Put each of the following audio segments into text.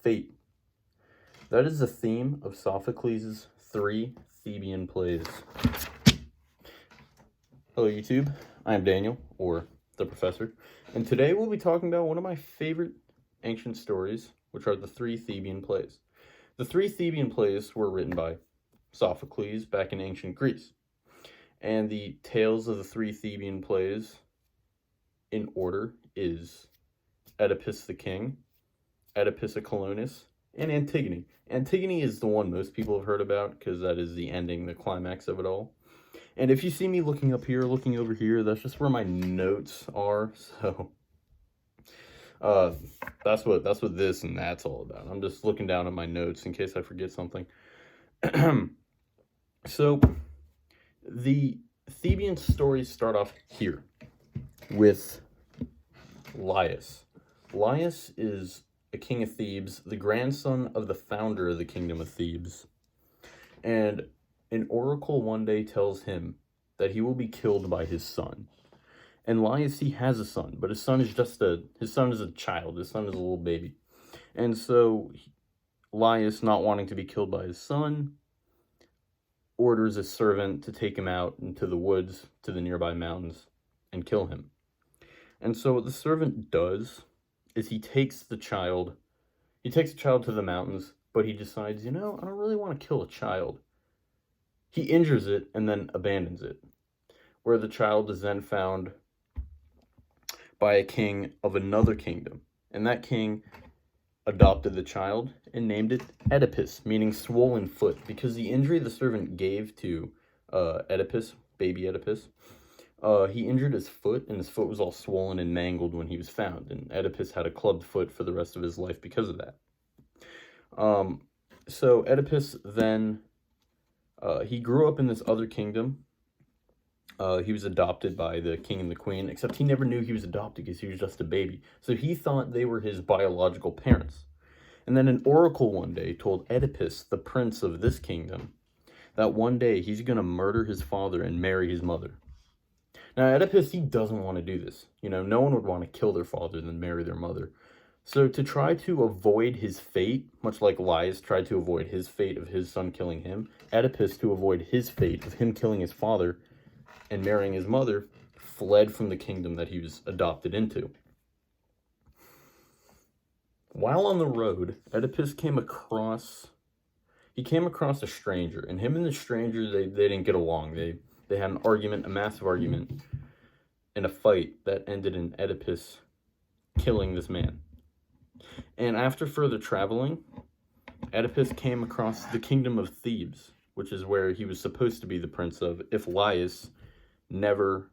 Fate. That is the theme of Sophocles' 3 Theban plays. Hello YouTube, I am Daniel, or the Professor, and today we'll be talking about one of my favorite ancient stories, which are the 3 Theban plays. The 3 Theban plays were written by Sophocles back in ancient Greece, and the tales of the 3 Theban plays in order is Oedipus the King, Oedipus a Colonus, and Antigone. Antigone is the one most people have heard about because that is the ending, the climax of it all. And if you see me looking up here, looking over here, that's just where my notes are. So that's what this and that's all about. I'm just looking down at my notes in case I forget something. So the Theban stories start off here with Laius. Laius is a king of Thebes, the grandson of the founder of the kingdom of Thebes. And an oracle one day tells him that he will be killed by his son. And Laius, he has a son, but his son is a child. His son is a little baby. And so Laius, not wanting to be killed by his son, orders a servant to take him out into the woods, to the nearby mountains, and kill him. And so what the servant does is he takes the child to the mountains, but he decides, I don't really want to kill a child. He injures it and then abandons it, where the child is then found by a king of another kingdom. And that king adopted the child and named it Oedipus, meaning swollen foot, because the injury the servant gave to Oedipus, baby Oedipus, he injured his foot, and his foot was all swollen and mangled when he was found, and Oedipus had a clubbed foot for the rest of his life because of that. So Oedipus then, he grew up in this other kingdom. He was adopted by the king and the queen, except he never knew he was adopted because he was just a baby. So he thought they were his biological parents. And then an oracle one day told Oedipus, the prince of this kingdom, that one day he's going to murder his father and marry his mother. Now, Oedipus, he doesn't want to do this. No one would want to kill their father than marry their mother. So to try to avoid his fate, much like Laius tried to avoid his fate of his son killing him, Oedipus, to avoid his fate of him killing his father and marrying his mother, fled from the kingdom that he was adopted into. While on the road, Oedipus came across a stranger, and him and the stranger, they didn't get along. They had an argument, a massive argument, and a fight that ended in Oedipus killing this man. And after further traveling, Oedipus came across the kingdom of Thebes, which is where he was supposed to be the prince of, if Laius never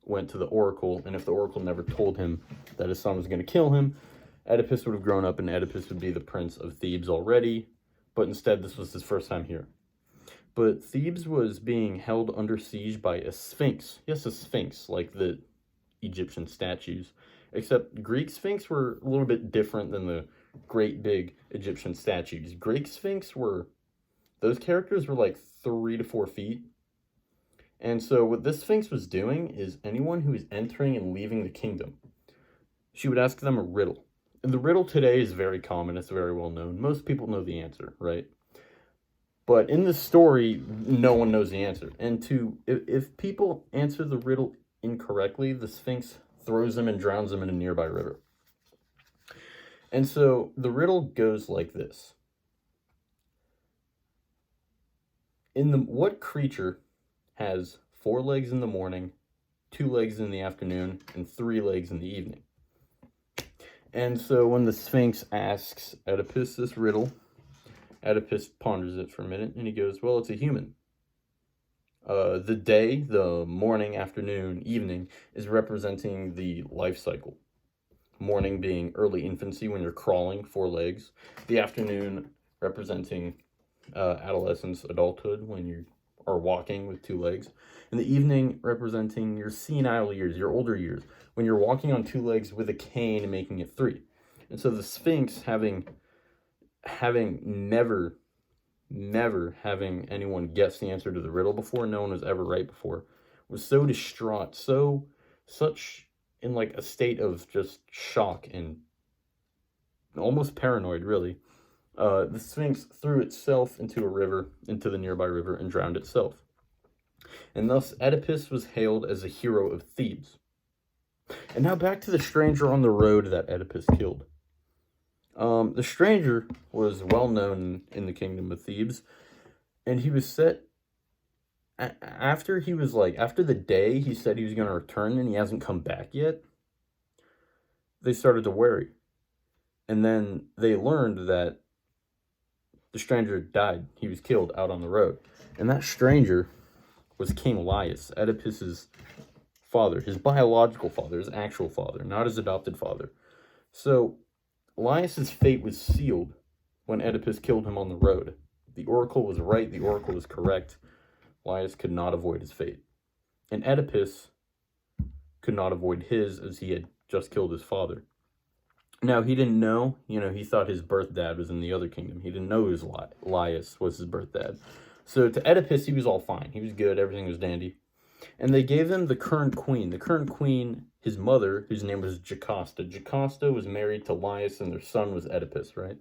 went to the oracle, and if the oracle never told him that his son was going to kill him, Oedipus would have grown up and Oedipus would be the prince of Thebes already, but instead this was his first time here. But Thebes was being held under siege by a sphinx. Yes, a sphinx, like the Egyptian statues. Except Greek sphinx were a little bit different than the great big Egyptian statues. Greek sphinx those characters were like 3 to 4 feet. And so what this sphinx was doing is anyone who is entering and leaving the kingdom, she would ask them a riddle. And the riddle today is very common. It's very well known. Most people know the answer, right? But in the story, no one knows the answer. And if people answer the riddle incorrectly, the Sphinx throws them and drowns them in a nearby river. And so the riddle goes like this. What creature has 4 legs in the morning, 2 legs in the afternoon, and 3 legs in the evening? And so when the Sphinx asks Oedipus this riddle, Oedipus ponders it for a minute, and he goes, well, it's a human. The day, the morning, afternoon, evening, is representing the life cycle. Morning being early infancy when you're crawling, 4 legs. The afternoon representing adolescence, adulthood, when you are walking with 2 legs. And the evening representing your senile years, your older years, when you're walking on 2 legs with a cane and making it 3. And so the Sphinx, having never having anyone guess the answer to the riddle before, no one was ever right before, was so distraught, such in like a state of just shock and almost paranoid, really. The Sphinx threw itself into a river, into the nearby river, and drowned itself. And thus Oedipus was hailed as a hero of Thebes. And now back to the stranger on the road that Oedipus killed. The stranger was well known in the kingdom of Thebes, and he was set after the day he said he was going to return and he hasn't come back yet. They started to worry, and then they learned that the stranger died. He was killed out on the road, and that stranger was King Laius, Oedipus's father, his biological father, his actual father, not his adopted father. So Laius's fate was sealed when Oedipus killed him on the road. The oracle was right, the oracle was correct. Laius could not avoid his fate. And Oedipus could not avoid his, as he had just killed his father. Now, he didn't know, he thought his birth dad was in the other kingdom. He didn't know Laius was his birth dad. So to Oedipus, he was all fine. He was good, everything was dandy. And they gave him the current queen. The current queen, his mother, whose name was Jocasta. Jocasta was married to Laius, and their son was Oedipus, right?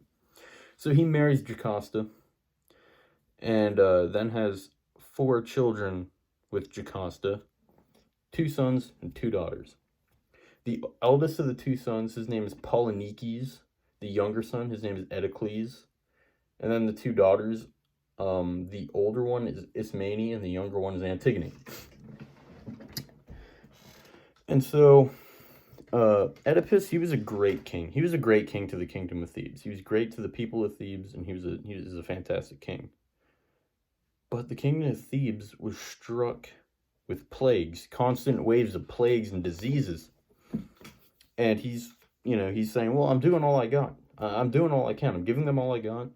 So he marries Jocasta, and then has 4 children with Jocasta, 2 sons and 2 daughters. The eldest of the 2 sons, his name is Polynices. The younger son, his name is Eteocles. And then the 2 daughters, the older one is Ismene, and the younger one is Antigone. And so, Oedipus, he was a great king. He was a great king to the kingdom of Thebes. He was great to the people of Thebes, and he was a fantastic king. But the kingdom of Thebes was struck with plagues, constant waves of plagues and diseases. And he's saying, well, I'm doing all I got. I'm doing all I can. I'm giving them all I got.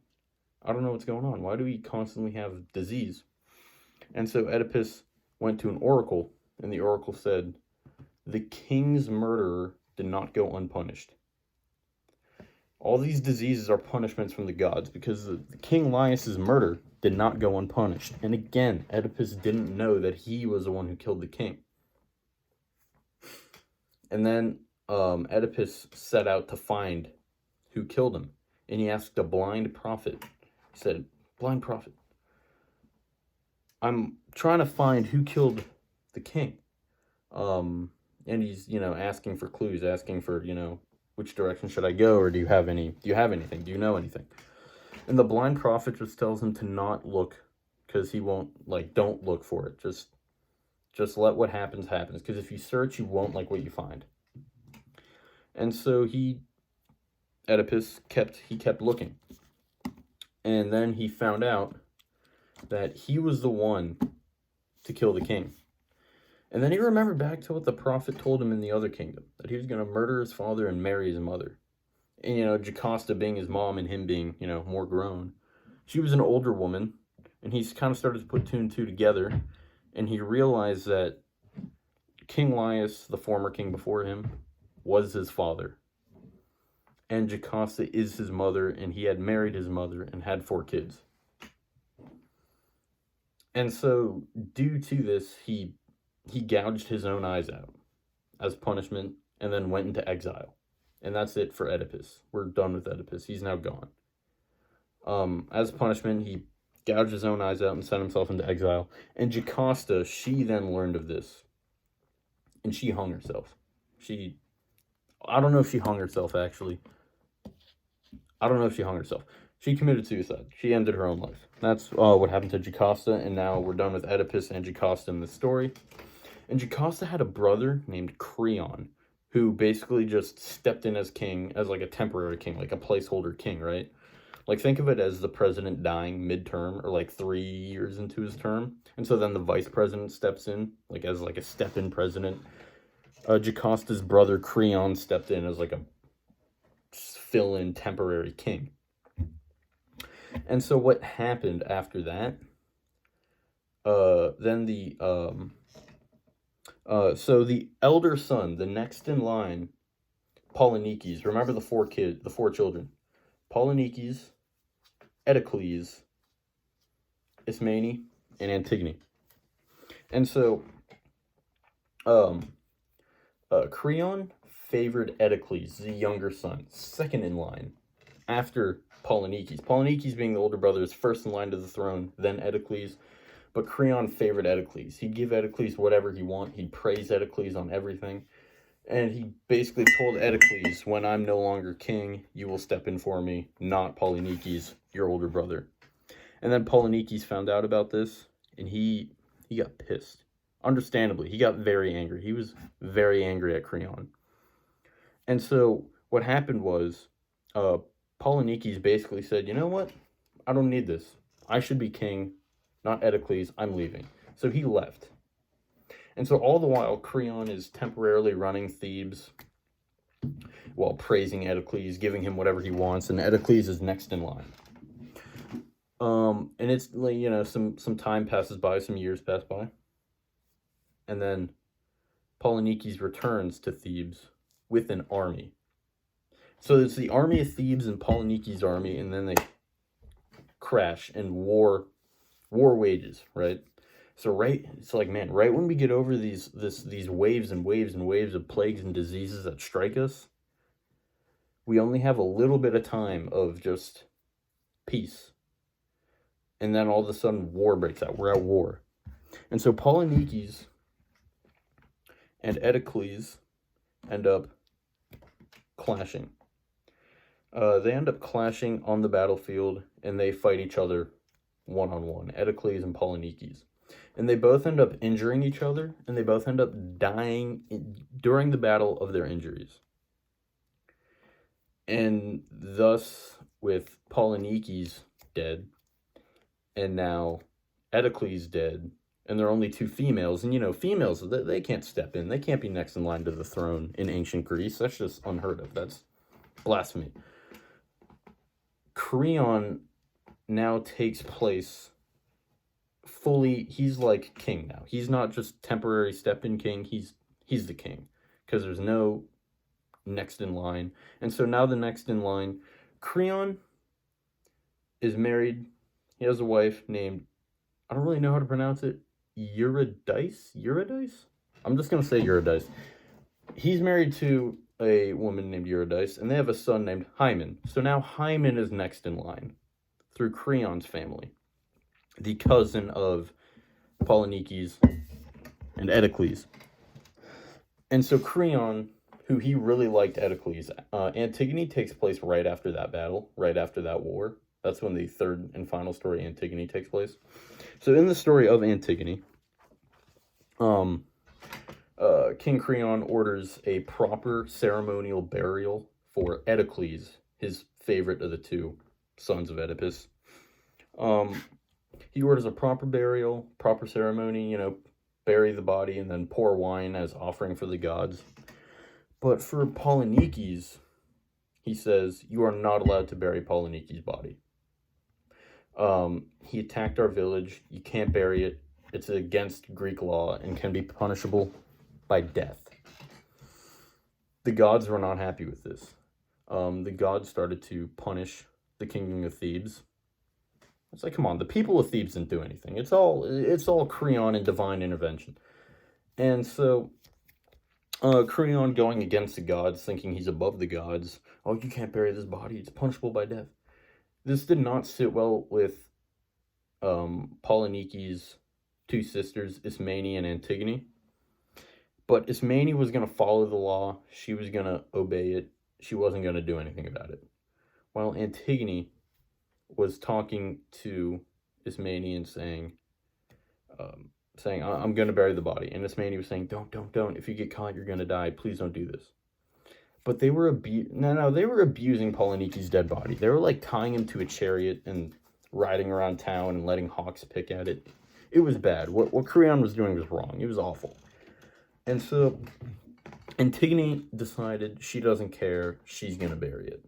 I don't know what's going on. Why do we constantly have disease? And so Oedipus went to an oracle, and the oracle said, the king's murderer did not go unpunished. All these diseases are punishments from the gods, because the King Laius's murder did not go unpunished. And again, Oedipus didn't know that he was the one who killed the king. And then Oedipus set out to find who killed him. And he asked a blind prophet. He said, blind prophet, I'm trying to find who killed the king. And he's, asking for clues, asking for, which direction should I go, or do you have anything? Do you know anything? And the blind prophet just tells him to not look, because he won't, don't look for it. Just let what happens, because if you search, you won't like what you find. And so Oedipus kept looking. And then he found out that he was the one to kill the king. And then he remembered back to what the prophet told him in the other kingdom, that he was going to murder his father and marry his mother. And, Jocasta being his mom and him being, more grown. She was an older woman, and he's kind of started to put 2 and 2 together, and he realized that King Laius, the former king before him, was his father. And Jocasta is his mother, and he had married his mother and had 4 kids. And so, due to this, he gouged his own eyes out as punishment, and then went into exile. And that's it for Oedipus. We're done with Oedipus. He's now gone. As punishment, he gouged his own eyes out and sent himself into exile. And Jocasta, she then learned of this, and she hung herself. I don't know if she hung herself, actually. I don't know if she hung herself. She committed suicide. She ended her own life. That's what happened to Jocasta, and now we're done with Oedipus and Jocasta in this story. And Jocasta had a brother named Creon, who basically just stepped in as king, as a temporary king, like a placeholder king, right? Think of it as the president dying midterm, or 3 years into his term. And so then the vice president steps in, as a step-in president. Jocasta's brother Creon stepped in as a fill-in temporary king. And so what happened after that, then so the elder son, the next in line, Polynices, remember the 4 children, Polynices, Eteocles, Ismene, and Antigone. And so, Creon favored Eteocles, the younger son, second in line, after Polynices. Polynices, being the older brother, is first in line to the throne, then Eteocles. But Creon favored Eteocles. He'd give Eteocles whatever he want. He'd praise Eteocles on everything. And he basically told Eteocles, when I'm no longer king, you will step in for me, not Polynices, your older brother. And then Polynices found out about this, and he got pissed. Understandably, he got very angry. He was very angry at Creon. And so what happened was, Polynices basically said, you know what? I don't need this. I should be king, not Eteocles. I'm leaving. So he left. And so all the while, Creon is temporarily running Thebes while praising Eteocles, giving him whatever he wants, and Eteocles is next in line. And it's like, you know, some time passes by, some years pass by, and then Polynices returns to Thebes with an army. So it's the army of Thebes and Polynices' army, and then they crash, and war wages, right? So it's like, man, right when we get over these waves and waves and waves of plagues and diseases that strike us, we only have a little bit of time of just peace. And then all of a sudden war breaks out. We're at war. And so Polynices and Eteocles end up clashing. They end up clashing on the battlefield, and they fight each other one-on-one, Eteocles and Polynices. And they both end up injuring each other, and they both end up dying during the battle of their injuries. And thus, with Polynices dead, and now Eteocles dead, and there are only two females, and you know, females, they can't step in. They can't be next in line to the throne in ancient Greece. That's just unheard of. That's blasphemy. Creon now takes place fully. He's like king now. He's not just temporary step-in king. He's the king, because there's no next in line. And so now the next in line, Creon is married. He has a wife named, I don't really know how to pronounce it, Eurydice? I'm just going to say Eurydice. He's married to a woman named Eurydice, and they have a son named Hymen. So now Hymen is next in line through Creon's family, the cousin of Polynices and Eteocles. And so Creon, who he really liked Eteocles, Antigone takes place right after that battle, right after that war. That's when the third and final story, Antigone, takes place. So in the story of Antigone, King Creon orders a proper ceremonial burial for Eteocles, his favorite of the two sons of Oedipus. He orders a proper burial, proper ceremony, you know, bury the body and then pour wine as offering for the gods. But for Polynices, he says, you are not allowed to bury Polynices' body. He attacked our village. You can't bury it. It's against Greek law and can be punishable by death. The gods were not happy with this. The gods started to punish the kingdom of Thebes. It's like, come on, the people of Thebes didn't do anything. It's all Creon and divine intervention. And so Creon going against the gods, thinking he's above the gods. Oh, you can't bury this body. It's punishable by death. This did not sit well with Polynices' two sisters, Ismene and Antigone. But Ismene was going to follow the law. She was going to obey it. She wasn't going to do anything about it. While Antigone was talking to Ismene and saying, I'm going to bury the body. And Ismene was saying, don't. If you get caught, you're going to die. Please don't do this. But they were they were abusing Polynices' dead body. They were like tying him to a chariot and riding around town and letting hawks pick at it. It was bad. What Creon was doing was wrong. It was awful. And so Antigone decided she doesn't care. She's going to bury it.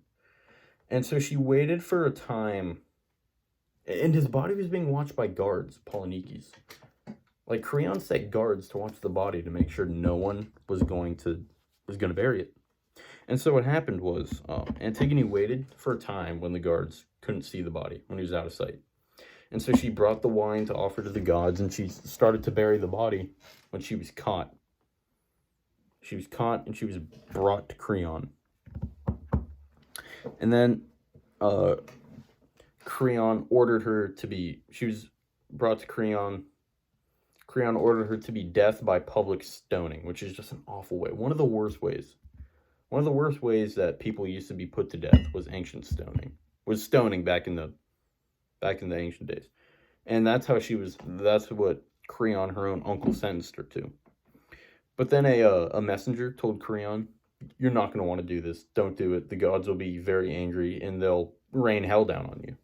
And so she waited for a time, and his body was being watched by guards, Polynices. Like, Creon set guards to watch the body to make sure no one was going to bury it. And so what happened was, Antigone waited for a time when the guards couldn't see the body, when he was out of sight. And so she brought the wine to offer to the gods, and she started to bury the body when she was caught. She was caught, and she was brought to Creon. And then Creon ordered her to be, she was brought to Creon. Creon ordered her to be death by public stoning, which is just an awful way. One of the worst ways. One of the worst ways that people used to be put to death was ancient stoning. Was stoning back in the ancient days. And that's what Creon, her own uncle, sentenced her to. But then a messenger told Creon, "You're not going to want to do this. Don't do it. The gods will be very angry and they'll rain hell down on you.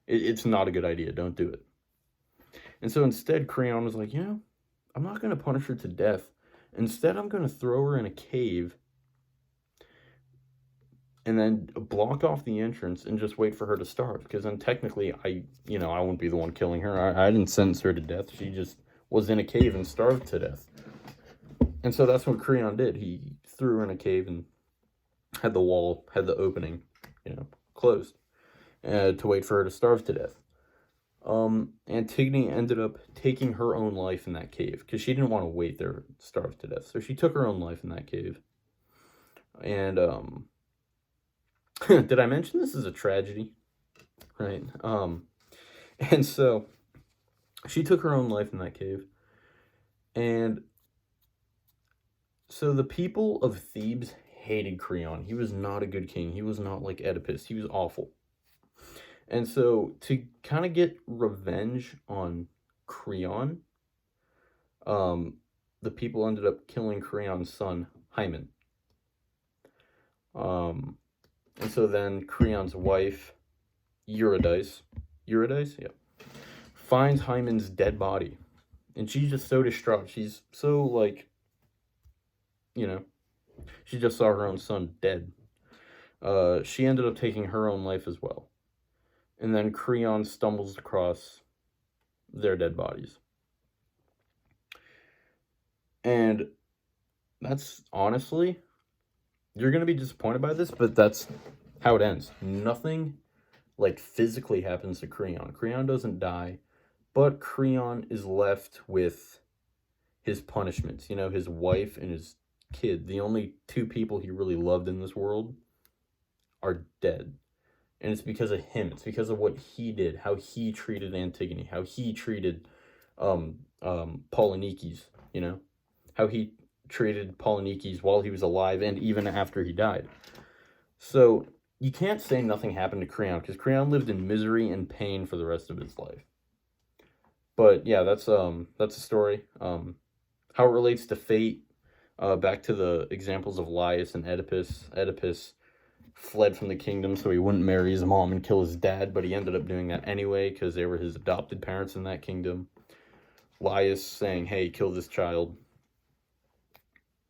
It's not a good idea. Don't do it." And so instead, Creon was like, I'm not going to punish her to death. Instead, I'm going to throw her in a cave and then block off the entrance and just wait for her to starve. Because then technically, I wouldn't be the one killing her. I didn't sentence her to death. She just was in a cave and starved to death. And so that's what Creon did. He threw her in a cave and had the opening, closed to wait for her to starve to death. Antigone ended up taking her own life in that cave because she didn't want to wait there to starve to death. So she took her own life in that cave. And, did I mention this is a tragedy? Right. And so she took her own life in that cave. And so the people of Thebes hated Creon. He was not a good king. He was not like Oedipus. He was awful. And so to kind of get revenge on Creon, the people ended up killing Creon's son, Hymen. And so then Creon's wife, Eurydice, yeah, finds Hymen's dead body. And she's just so distraught. She's so she just saw her own son dead. She ended up taking her own life as well. And then Creon stumbles across their dead bodies. And that's honestly, you're going to be disappointed by this, but that's how it ends. Nothing physically happens to Creon. Creon doesn't die, but Creon is left with his punishments. His wife and his kid, the only two people he really loved in this world, are dead. And it's because of him. It's because of what he did, how he treated Antigone, how he treated Polynices, how he treated Polynices while he was alive and even after he died. So you can't say nothing happened to Creon because Creon lived in misery and pain for the rest of his life. But yeah, that's a story. How it relates to fate, back to the examples of Laius and Oedipus. Oedipus fled from the kingdom so he wouldn't marry his mom and kill his dad, but he ended up doing that anyway because they were his adopted parents in that kingdom. Laius saying, "Hey, kill this child,"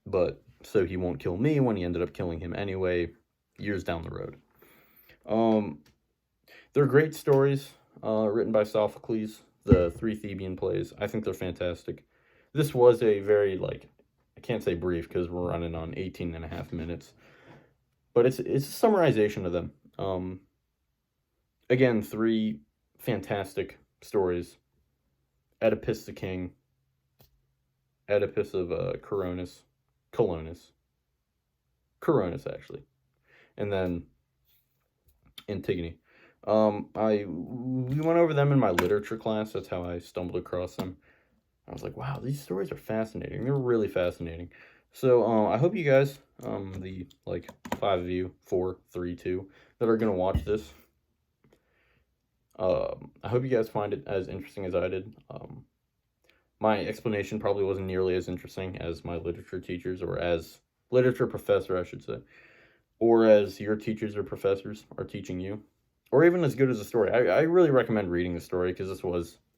but so he won't kill me, when he ended up killing him anyway years down the road. They're great stories, written by Sophocles, the 3 Theban plays. I think they're fantastic. This was a very, I can't say brief because we're running on 18 and a half minutes. But it's a summarization of them. Again, 3 fantastic stories. Oedipus the king. Oedipus of Coronis, actually. And then Antigone. We went over them in my literature class. That's how I stumbled across them. I was like, wow, these stories are fascinating. They're really fascinating. So, I hope you guys, the, 5 of you, 4, 3, 2, that are going to watch this, I hope you guys find it as interesting as I did. My explanation probably wasn't nearly as interesting as my literature teachers, or as literature professor, I should say, or as your teachers or professors are teaching you, or even as good as the story. I really recommend reading the story, because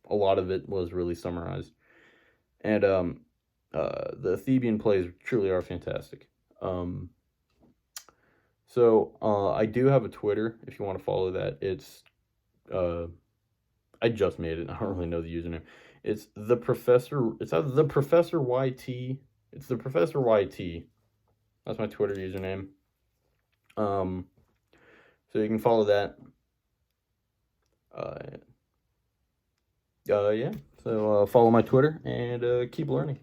a lot of it was really summarized. And, the Theban plays truly are fantastic. So I do have a Twitter, if you want to follow that. It's, I just made it. I don't really know the username. It's the Professor, it's either the Professor YT. It's the Professor YT. That's my Twitter username. So you can follow that. Yeah. So follow my Twitter and keep learning.